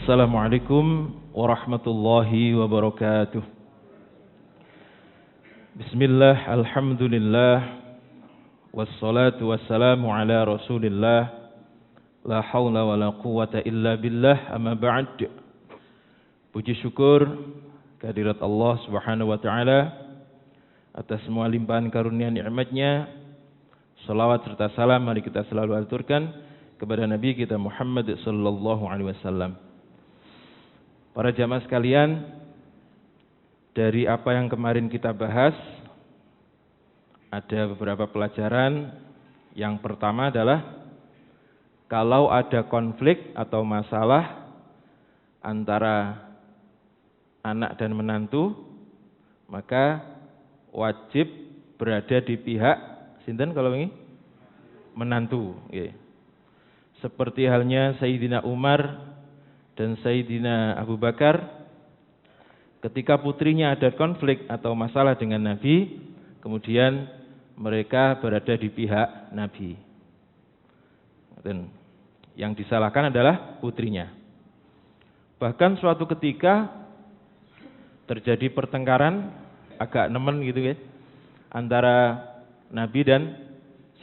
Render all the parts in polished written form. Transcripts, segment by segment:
Assalamualaikum warahmatullahi wabarakatuh. Bismillah, alhamdulillah, wassalatu wassalamu ala rasulillah, la hawla wa la quwwata illa billah, amma ba'd. Puji syukur kehadirat Allah subhanahu wa ta'ala atas semua limpahan karunia nikmatnya. Salawat serta salam mari kita selalu aturkan kepada Nabi kita Muhammad sallallahu alaihi wasallam. Para jamaah sekalian, dari apa yang kemarin kita bahas, ada beberapa pelajaran. Yang pertama adalah kalau ada konflik atau masalah antara anak dan menantu, maka wajib berada di pihak sinten kalau ini? Menantu. Seperti halnya Sayyidina Umar dan Sayyidina Abu Bakar, ketika putrinya ada konflik atau masalah dengan Nabi, kemudian mereka berada di pihak Nabi. Dan yang disalahkan adalah putrinya. Bahkan suatu ketika terjadi pertengkaran agak nemen gitu ya, antara Nabi dan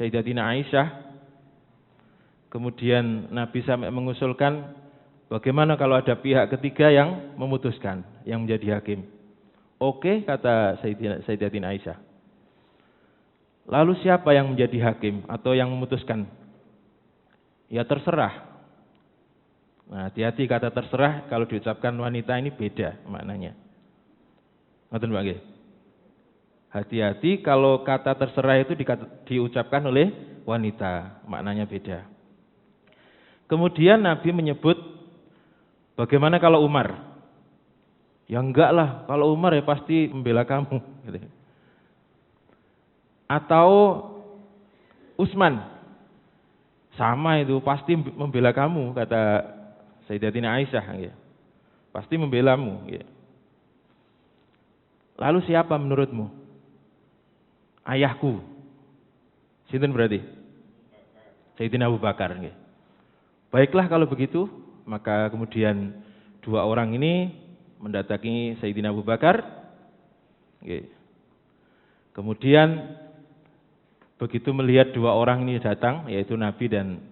Sayyidatina Aisyah. Kemudian Nabi sampai mengusulkan, bagaimana kalau ada pihak ketiga yang memutuskan, yang menjadi hakim? Oke, kata Sayyidatina Aisyah. Lalu siapa yang menjadi hakim atau yang memutuskan? Ya terserah. Nah, hati-hati kata terserah kalau diucapkan wanita ini beda maknanya. Ngoten Pak nggih. Hati-hati kalau kata terserah itu diucapkan oleh wanita, maknanya beda. Kemudian Nabi menyebut, bagaimana kalau Umar? Ya enggak lah, kalau Umar ya pasti membela kamu. Atau Utsman, sama itu, pasti membela kamu, kata Sayyidatina Aisyah. Pasti membelamu. Lalu siapa menurutmu? Ayahku. Sinten berarti? Sayyidina Abu Bakar. Baiklah kalau begitu, maka kemudian dua orang ini mendatangi Sayyidina Abu Bakar. Kemudian begitu melihat dua orang ini datang, yaitu Nabi dan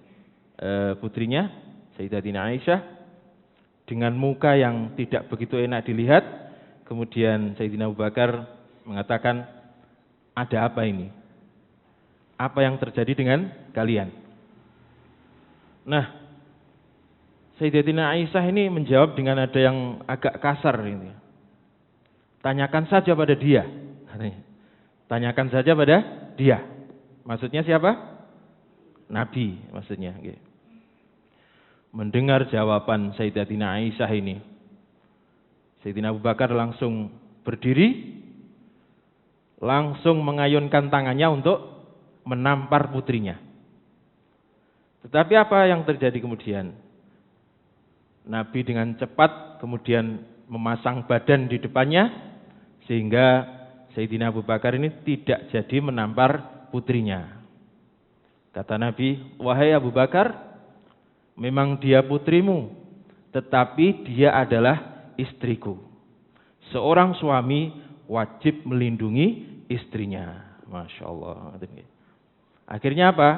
putrinya Sayyidatina Aisyah, dengan muka yang tidak begitu enak dilihat, kemudian Sayyidina Abu Bakar mengatakan, ada apa ini? Apa yang terjadi dengan kalian? Nah, Sayyidatina Aisyah ini menjawab dengan ada yang agak kasar ini. Tanyakan saja pada dia. Tanyakan saja pada dia. Maksudnya siapa? Nabi maksudnya. Mendengar jawaban Sayyidatina Aisyah ini, Sayyidina Abu Bakar langsung berdiri, langsung mengayunkan tangannya untuk menampar putrinya. Tetapi apa yang terjadi kemudian? Nabi dengan cepat kemudian memasang badan di depannya, sehingga Sayyidina Abu Bakar ini tidak jadi menampar putrinya. Kata Nabi, wahai Abu Bakar, memang dia putrimu, tetapi dia adalah istriku. Seorang suami wajib melindungi istrinya. Masya Allah. Akhirnya apa?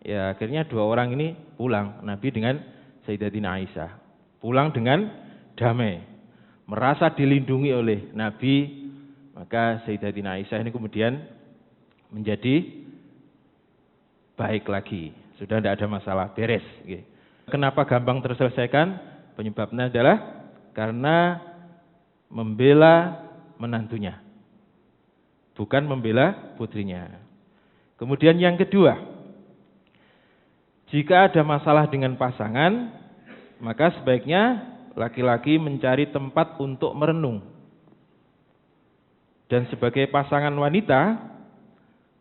Ya akhirnya dua orang ini pulang, Nabi dengan Sayyidatina Aisyah. Pulang dengan damai, merasa dilindungi oleh Nabi. Maka Sayyidatina Aisyah ini kemudian menjadi baik lagi. Sudah tidak ada masalah, beres. Kenapa gampang terselesaikan? Penyebabnya adalah karena membela menantunya, bukan membela putrinya. Kemudian yang kedua, jika ada masalah dengan pasangan, maka sebaiknya laki-laki mencari tempat untuk merenung. Dan sebagai pasangan wanita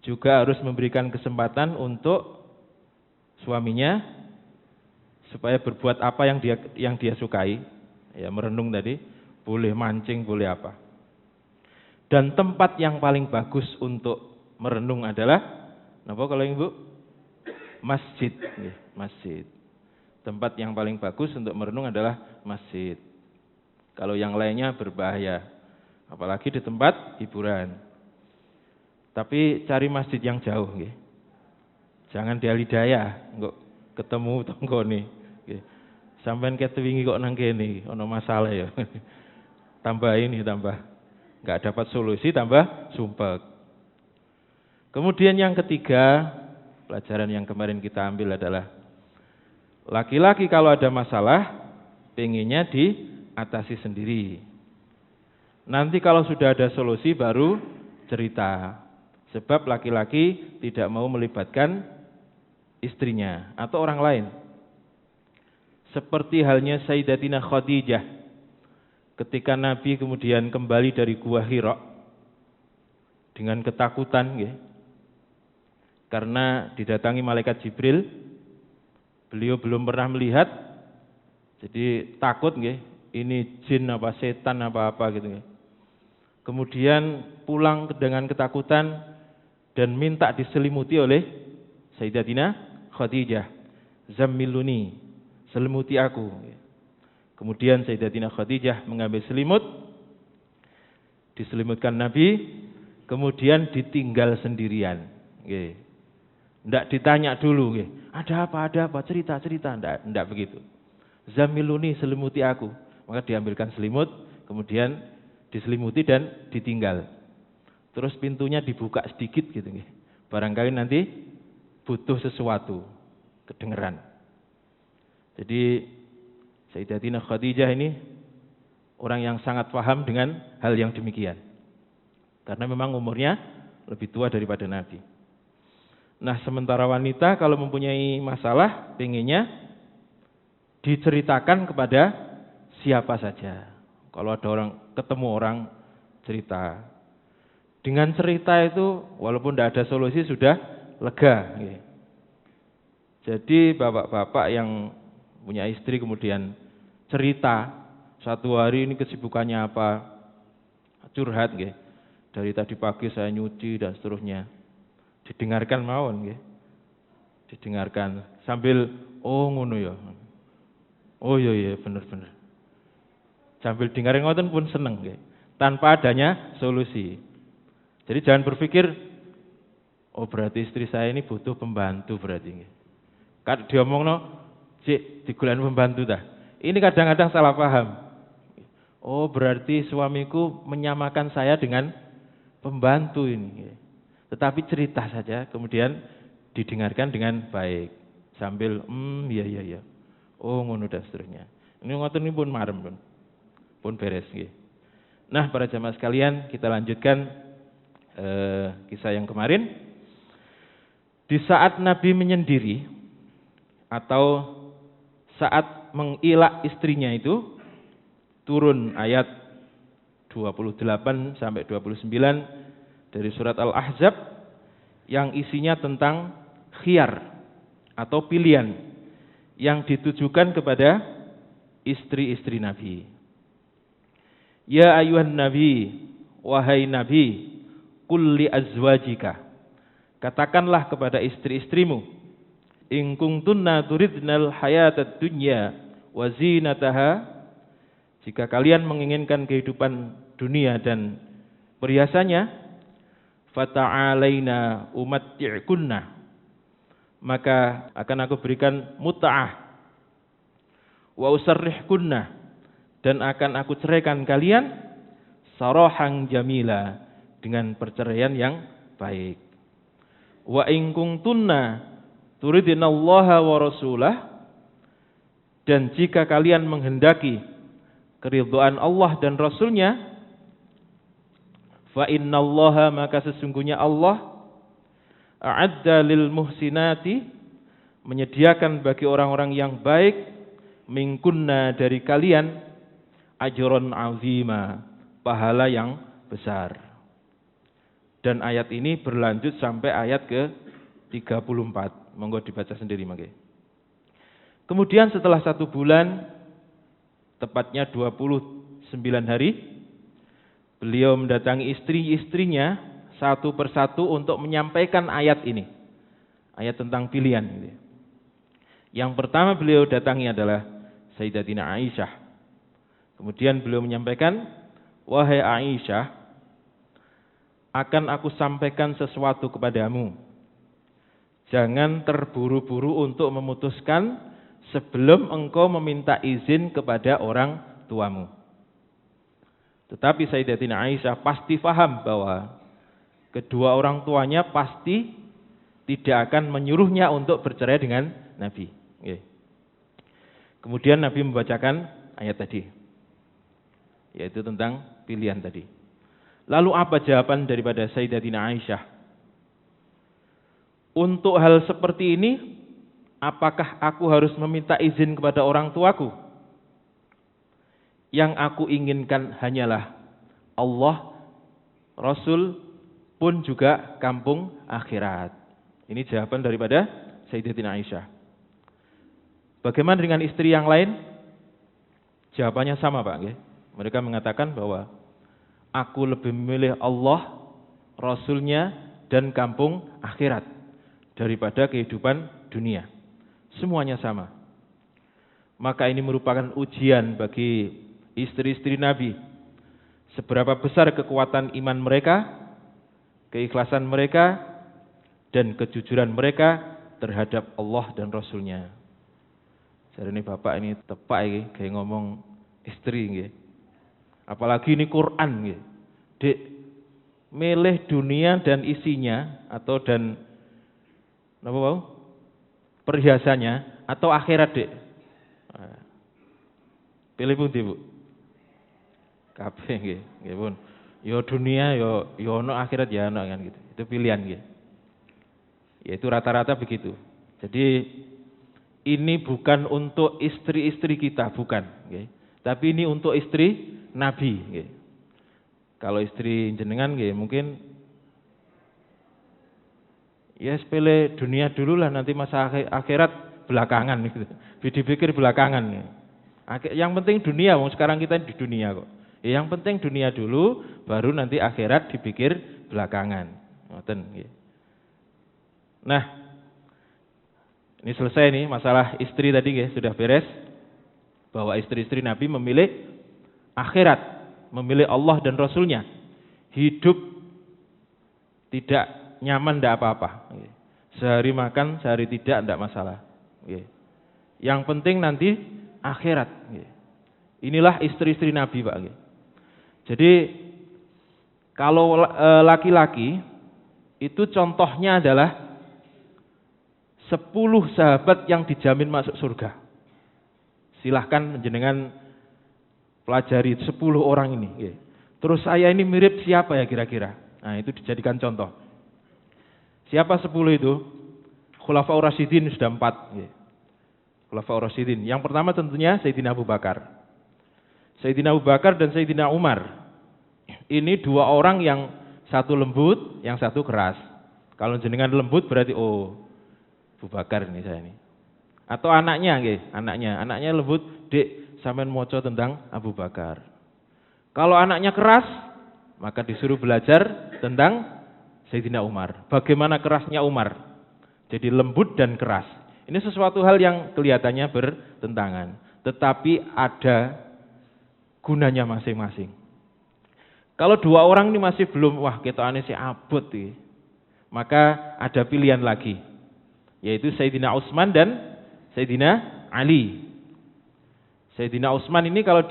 juga harus memberikan kesempatan untuk suaminya supaya berbuat apa yang dia sukai. Ya, merenung tadi, boleh mancing, boleh apa. Dan tempat yang paling bagus untuk merenung adalah apa kalau Ibu? Masjid, masjid. Tempat yang paling bagus untuk merenung adalah masjid. Kalau yang lainnya berbahaya, apalagi di tempat hiburan. Tapi cari masjid yang jauh, nggih. Jangan di Alidaya, kok ketemu tonggone. Nggih. Sampeyan ketewingi kok nang kene, ana masalah ya. Tambah ini, tambah enggak dapat solusi, tambah sumpek. Kemudian yang ketiga, pelajaran yang kemarin kita ambil adalah laki-laki kalau ada masalah, pengennya diatasi sendiri. Nanti kalau sudah ada solusi baru cerita. Sebab laki-laki tidak mau melibatkan istrinya atau orang lain. Seperti halnya Sayyidatina Khadijah. Ketika Nabi kemudian kembali dari Gua Hira dengan ketakutan, ya, karena didatangi malaikat Jibril, beliau belum pernah melihat, jadi takut, ya, ini jin apa setan apa gitu. Ya. Kemudian pulang dengan ketakutan dan minta diselimuti oleh Sayyidatina Khadijah, Zammiluni, selimuti aku. Ya. Kemudian Sayyidatina Khadijah mengambil selimut, diselimutkan Nabi, kemudian ditinggal sendirian. Tidak ditanya dulu, ada apa, cerita, tidak begitu. Zamiluni, selimuti aku. Maka diambilkan selimut, kemudian diselimuti dan ditinggal. Terus pintunya dibuka sedikit gitu. Barangkali nanti butuh sesuatu, kedengeran. Jadi Sayyidatina Khadijah ini orang yang sangat paham dengan hal yang demikian. Karena memang umurnya lebih tua daripada Nabi. Nah, sementara wanita kalau mempunyai masalah, pengennya diceritakan kepada siapa saja. Kalau ada orang, ketemu orang, cerita. Dengan cerita itu, walaupun tidak ada solusi, sudah lega. Jadi bapak-bapak yang punya istri kemudian cerita, satu hari ini kesibukannya apa, curhat, dari tadi pagi saya nyuci dan seterusnya. Didengarkan mawon, didengarkan sambil oh ngono ya, oh iya bener. Sambil dengarin ngoten pun seneng, tanpa adanya solusi. Jadi jangan berpikir oh berarti istri saya ini butuh pembantu berarti. Kan diomongno cik digoleki pembantu dah. Ini kadang-kadang salah paham. Oh berarti suamiku menyamakan saya dengan pembantu ini. Tetapi cerita saja, kemudian didengarkan dengan baik. Sambil, iya. Oh ngono dan seterusnya. Ini ngoten ini pun marem pun beres. Nah para jamaah sekalian, kita lanjutkan kisah yang kemarin. Di saat Nabi menyendiri, atau saat mengilak istrinya itu, turun ayat 28 sampai 29 dari surat Al-Ahzab yang isinya tentang khiyar atau pilihan yang ditujukan kepada istri-istri Nabi. Ya ayuhan Nabi, wahai Nabi, qul li azwajika, katakanlah kepada istri-istrimu, in kuntunna turidnal hayatad dunya wa zinataha, jika kalian menginginkan kehidupan dunia dan perhiasannya, fata'alaina umatti'kunna, maka akan aku berikan mut'ah, wa usarrihkunna, dan akan aku ceraikan kalian sarahan jamila, dengan perceraian yang baik. Wa in kuntunna turidinallaha wa rasulah, dan jika kalian menghendaki keridhaan Allah dan Rasulnya, fa innallaha, maka sesungguhnya Allah a'adda lil muhsinati, menyediakan bagi orang-orang yang baik, minkunna, dari kalian, ajron azima, pahala yang besar. Dan ayat ini berlanjut sampai ayat ke-34. Monggo dibaca sendiri mangke. Kemudian setelah 1 bulan, tepatnya 29 hari, beliau mendatangi istri-istrinya satu persatu untuk menyampaikan ayat ini. Ayat tentang pilihan. Yang pertama beliau datangi adalah Sayyidatina Aisyah. Kemudian beliau menyampaikan, "Wahai Aisyah, akan aku sampaikan sesuatu kepadamu. Jangan terburu-buru untuk memutuskan sebelum engkau meminta izin kepada orang tuamu." Tetapi Sayyidatina Aisyah pasti paham bahwa kedua orang tuanya pasti tidak akan menyuruhnya untuk bercerai dengan Nabi. Kemudian Nabi membacakan ayat tadi, yaitu tentang pilihan tadi. Lalu apa jawaban daripada Sayyidatina Aisyah? Untuk hal seperti ini, apakah aku harus meminta izin kepada orang tuaku? Yang aku inginkan hanyalah Allah, Rasul, pun juga kampung akhirat. Ini jawaban daripada Sayyidatina Aisyah. Bagaimana dengan istri yang lain? Jawabannya sama, Pak. Mereka mengatakan bahwa aku lebih memilih Allah, Rasulnya, dan kampung akhirat daripada kehidupan dunia. Semuanya sama. Maka ini merupakan ujian bagi istri-istri Nabi. Seberapa besar kekuatan iman mereka, keikhlasan mereka, dan kejujuran mereka terhadap Allah dan Rasulnya. Jadi ini bapak ini tepak ini, kayak ngomong istri nggih. Apalagi ini Quran nggih. Dek, milih dunia dan isinya atau dan apa mau? Perhiasannya atau akhirat, Dek. Pilih pundi, Bu? Kabeh nggih, nggih pun. Yo dunia yo ono akhirat ya ono kan gitu. Itu pilihan nggih. Yaitu rata-rata begitu. Jadi ini bukan untuk istri-istri kita, bukan. Okay. Tapi ini untuk istri Nabi. Okay. Kalau istri jenengan, okay, mungkin ya sepele dunia dulu lah, nanti masa akhirat belakangan. Gitu. Dipikir belakangan. Yang penting dunia, sekarang kita di dunia kok. Yang penting dunia dulu, baru nanti akhirat dipikir belakangan. Okay. Nah, ini selesai nih masalah istri tadi ya, sudah beres. Bahwa istri-istri Nabi memilih akhirat, memilih Allah dan Rasulnya. Hidup tidak nyaman, tidak apa-apa. Sehari makan, sehari tidak masalah. Yang penting nanti akhirat. Inilah istri-istri Nabi, Pak. Jadi kalau laki-laki itu contohnya adalah 10 sahabat yang dijamin masuk surga. Silahkan jenengan pelajari 10 orang ini. Terus saya ini mirip siapa ya kira-kira? Nah, itu dijadikan contoh. Siapa 10 itu? Khulafaur Rasyidin sudah 4. Khulafaur Rasyidin. Yang pertama tentunya Sayyidina Abu Bakar. Sayyidina Abu Bakar dan Sayyidina Umar. Ini 2 orang yang satu lembut, yang satu keras. Kalau jenengan lembut berarti Abu Bakar ini saya ini. Atau anaknya nggih, anaknya lembut, "Dek, sampean maca tentang Abu Bakar." Kalau anaknya keras, maka disuruh belajar tentang Sayyidina Umar. Bagaimana kerasnya Umar? Jadi lembut dan keras. Ini sesuatu hal yang kelihatannya bertentangan, tetapi ada gunanya masing-masing. Kalau 2 orang ini masih belum, wah ketokane si abot iki, maka ada pilihan lagi, yaitu Sayyidina Utsman dan Sayyidina Ali. Sayyidina Utsman ini kalau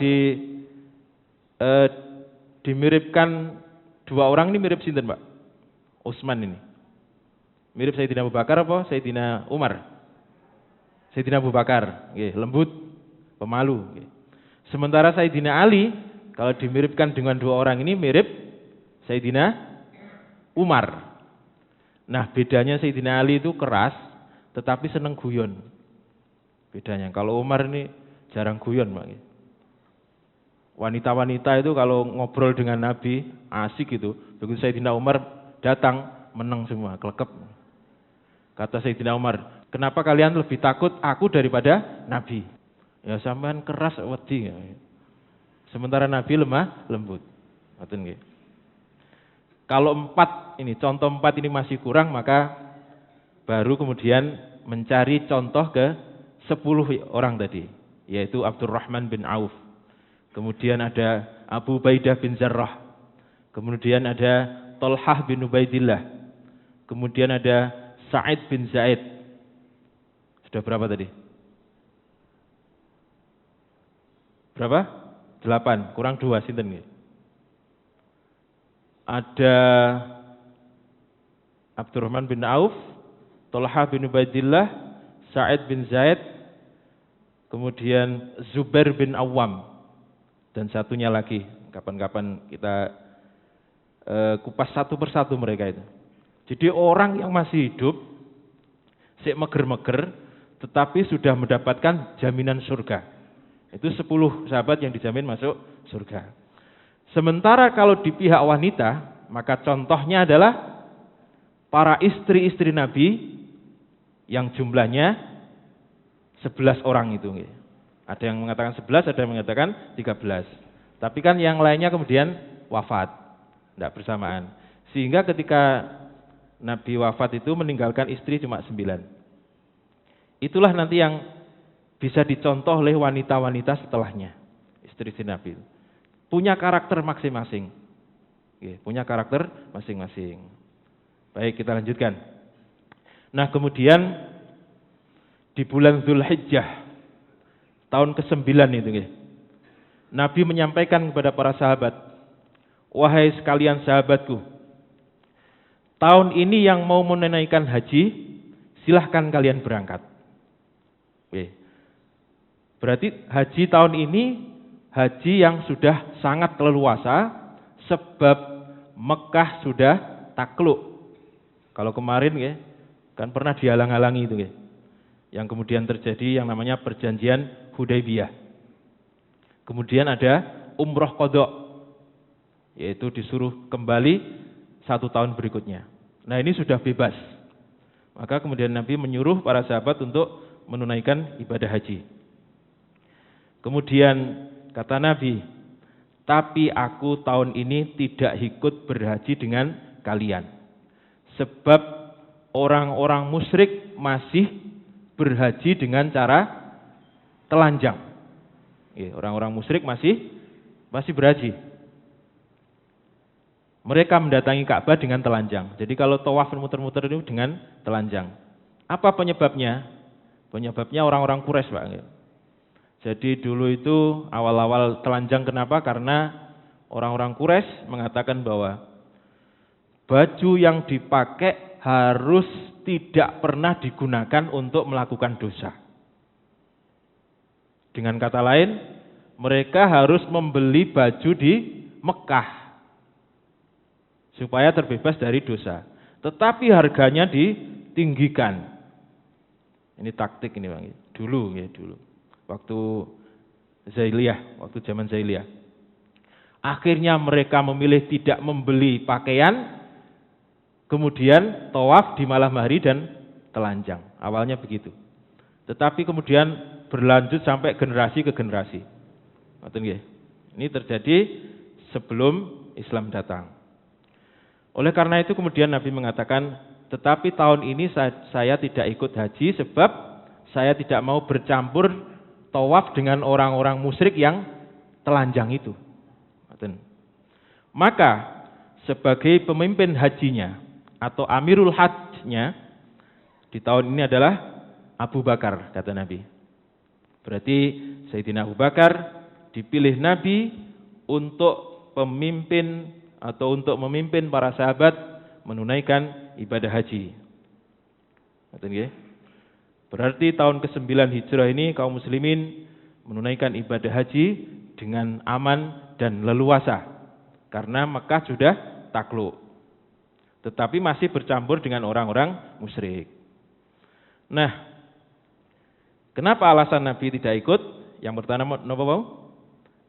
dimiripkan 2 orang ini mirip sinten, Pak? Utsman ini. Mirip Sayyidina Abu Bakar apa Sayyidina Umar? Sayyidina Abu Bakar, nggih, lembut, pemalu, nggih. Sementara Sayyidina Ali kalau dimiripkan dengan 2 orang ini mirip Sayyidina Umar. Nah, bedanya Sayyidina Ali itu keras tetapi seneng guyon. Bedanya, kalau Umar ini jarang guyon, Pak. Wanita-wanita itu kalau ngobrol dengan Nabi asik gitu. Begitu Sayyidina Umar datang, menang semua, klekep. Kata Sayyidina Umar, "Kenapa kalian lebih takut aku daripada Nabi?" "Ya sampean keras wedi." Sementara Nabi lemah lembut. Ngoten nggih. Kalau 4 ini, contoh 4 ini masih kurang, maka baru kemudian mencari contoh 10 orang tadi, yaitu Abdurrahman bin Auf. Kemudian ada Abu Ubaidah bin Jarrah. Kemudian ada Thalhah bin Ubaidillah. Kemudian ada Sa'id bin Zaid. Sudah berapa tadi? Berapa? 8, kurang 2, sinten nggih? Ada Abdurrahman bin Auf, Thalhah bin Ubaidillah, Sa'id bin Zaid, kemudian Zubair bin Awam, dan satunya lagi. Kapan-kapan kita kupas satu persatu mereka itu. Jadi orang yang masih hidup, sik meger-meger, tetapi sudah mendapatkan jaminan surga. Itu 10 sahabat yang dijamin masuk surga. Sementara kalau di pihak wanita, maka contohnya adalah para istri-istri Nabi yang jumlahnya 11 orang itu. Ada yang mengatakan 11, ada yang mengatakan 13. Tapi kan yang lainnya kemudian wafat, tidak bersamaan. Sehingga ketika Nabi wafat itu meninggalkan istri cuma 9. Itulah nanti yang bisa dicontoh oleh wanita-wanita setelahnya, istri-istri Nabi. Punya karakter masing-masing. Punya karakter masing-masing. Baik, kita lanjutkan. Nah, kemudian di bulan Dzulhijjah tahun ke-9 itu, Nabi menyampaikan kepada para sahabat, wahai sekalian sahabatku, tahun ini yang mau menunaikan haji, silahkan kalian berangkat. Berarti haji tahun ini haji yang sudah sangat leluasa, sebab Mekah sudah takluk. Kalau kemarin kan pernah dihalang-halangi itu, yang kemudian terjadi yang namanya perjanjian Hudaybiyah. Kemudian ada umroh qadha, yaitu disuruh kembali 1 tahun berikutnya. Nah, ini sudah bebas. Maka kemudian Nabi menyuruh para sahabat untuk menunaikan ibadah haji. Kemudian kata Nabi, tapi aku tahun ini tidak ikut berhaji dengan kalian. Sebab orang-orang musyrik masih berhaji dengan cara telanjang. Orang-orang musyrik masih berhaji. Mereka mendatangi Ka'bah dengan telanjang. Jadi kalau tawaf muter-muter itu dengan telanjang. Apa penyebabnya? Penyebabnya orang-orang Quraisy, Pak. Jadi dulu itu awal-awal telanjang, kenapa? Karena orang-orang Quraisy mengatakan bahwa baju yang dipakai harus tidak pernah digunakan untuk melakukan dosa. Dengan kata lain, mereka harus membeli baju di Mekah supaya terbebas dari dosa. Tetapi harganya ditinggikan. Ini taktik ini, Bang. Dulu. Waktu zaman Zahiliyah. Akhirnya mereka memilih tidak membeli pakaian, kemudian tawaf di malam hari dan telanjang. Awalnya begitu. Tetapi kemudian berlanjut sampai generasi ke generasi. Ini terjadi sebelum Islam datang. Oleh karena itu kemudian Nabi mengatakan, tetapi tahun ini saya tidak ikut haji sebab saya tidak mau bercampur tawaf dengan orang-orang musyrik yang telanjang itu. Maka sebagai pemimpin hajinya atau amirul hajnya di tahun ini adalah Abu Bakar, kata Nabi. Berarti Sayyidina Abu Bakar dipilih Nabi untuk pemimpin atau untuk memimpin para sahabat menunaikan ibadah haji. Berarti tahun ke-9 Hijrah ini kaum muslimin menunaikan ibadah haji dengan aman dan leluasa. Karena Mekah sudah takluk. Tetapi masih bercampur dengan orang-orang musyrik. Nah, kenapa alasan Nabi tidak ikut? Yang pertama,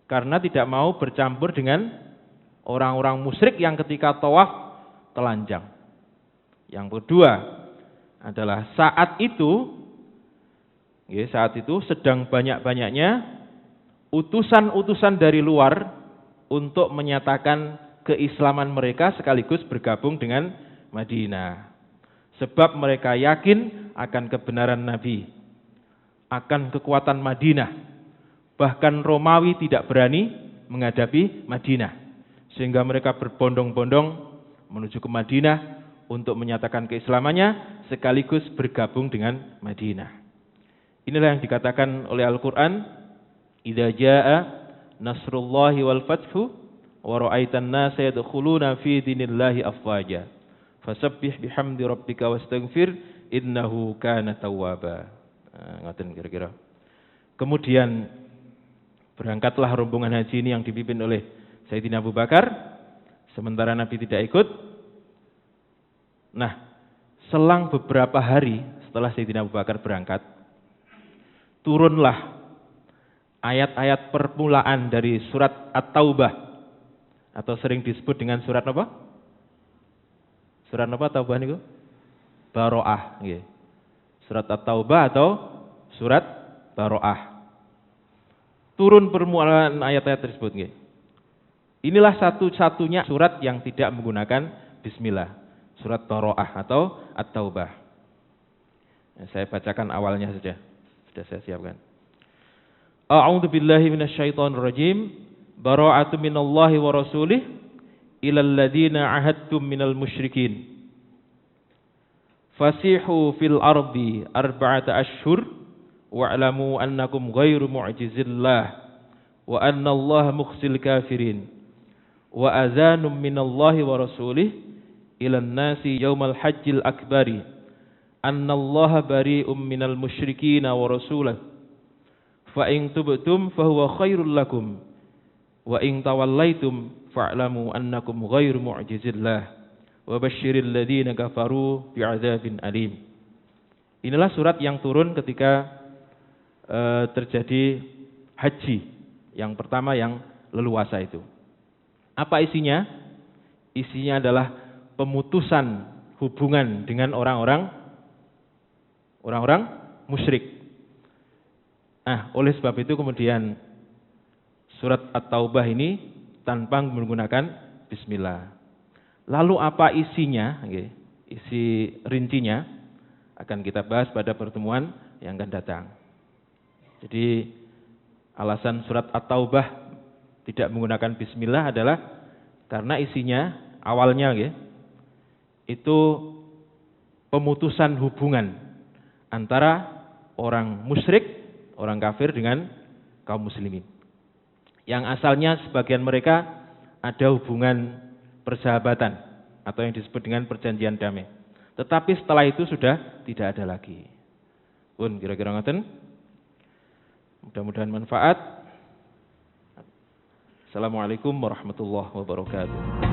karena tidak mau bercampur dengan orang-orang musyrik yang ketika tawaf telanjang. Yang kedua adalah saat itu sedang banyak-banyaknya utusan-utusan dari luar untuk menyatakan keislaman mereka sekaligus bergabung dengan Madinah. Sebab mereka yakin akan kebenaran Nabi. akan kekuatan Madinah. Bahkan Romawi tidak berani menghadapi Madinah. Sehingga mereka berbondong-bondong menuju ke Madinah untuk menyatakan keislamannya sekaligus bergabung dengan Madinah. Inilah yang dikatakan oleh Al-Quran, idza jaa nasrullahi wal fathu wa ra'aitan nasa yadkhuluna fi dinillahi afwaja fasabbih bihamdi rabbika wastaghfir innahu kana tawwaba. Ngaten kira-kira. Kemudian berangkatlah rombongan haji ini yang dipimpin oleh Sayyidina Abu Bakar, sementara Nabi tidak ikut. Nah, selang beberapa hari setelah Sayyidina Abu Bakar berangkat, turunlah ayat-ayat permulaan dari surat At-Taubah, atau sering disebut dengan surat apa? Surat apa Taubah niku? Baroah. Surat At-Taubah atau surat Baroah. Turun permulaan ayat-ayat tersebut. Inilah satu-satunya surat yang tidak menggunakan bismillah. Surat Baroah atau At-Taubah. Saya bacakan awalnya saja. Sudah saya siapkan. A'udzu billahi minasyaitonir rajim. Bara'atu minallahi wa rasulih ilal ladzina ahadtum minal musyrikin. Fasihu fil ardi arba'ata ashhur wa'lamu annakum ghairu mu'jizillah wa anna Allah mukhzil kafirin. Wa azanum minallahi wa rasulih ilan nasi yaumal hajjil akbari anna Allah bari'um minal musyrikin wa rasulah fa in tubtum fahuwa khairul lakum wa in tawallaitum fa'lamu annakum ghairu mu'jizillah wa basyiril ladzina kafaru bi'adzabin alim. Inilah surat yang turun ketika terjadi haji yang pertama yang leluasa itu. Apa isinya? Isinya adalah pemutusan hubungan dengan orang-orang musyrik. Nah, oleh sebab itu kemudian surat At-Taubah ini tanpa menggunakan bismillah. Lalu apa isinya? Isi rincinya akan kita bahas pada pertemuan yang akan datang. Jadi alasan surat At-Taubah tidak menggunakan bismillah adalah karena isinya awalnya itu pemutusan hubungan antara orang musyrik, orang kafir dengan kaum muslimin. Yang asalnya sebagian mereka ada hubungan persahabatan atau yang disebut dengan perjanjian damai. Tetapi setelah itu sudah tidak ada lagi. Pun kira-kira ngoten. Mudah-mudahan manfaat. Assalamualaikum warahmatullahi wabarakatuh.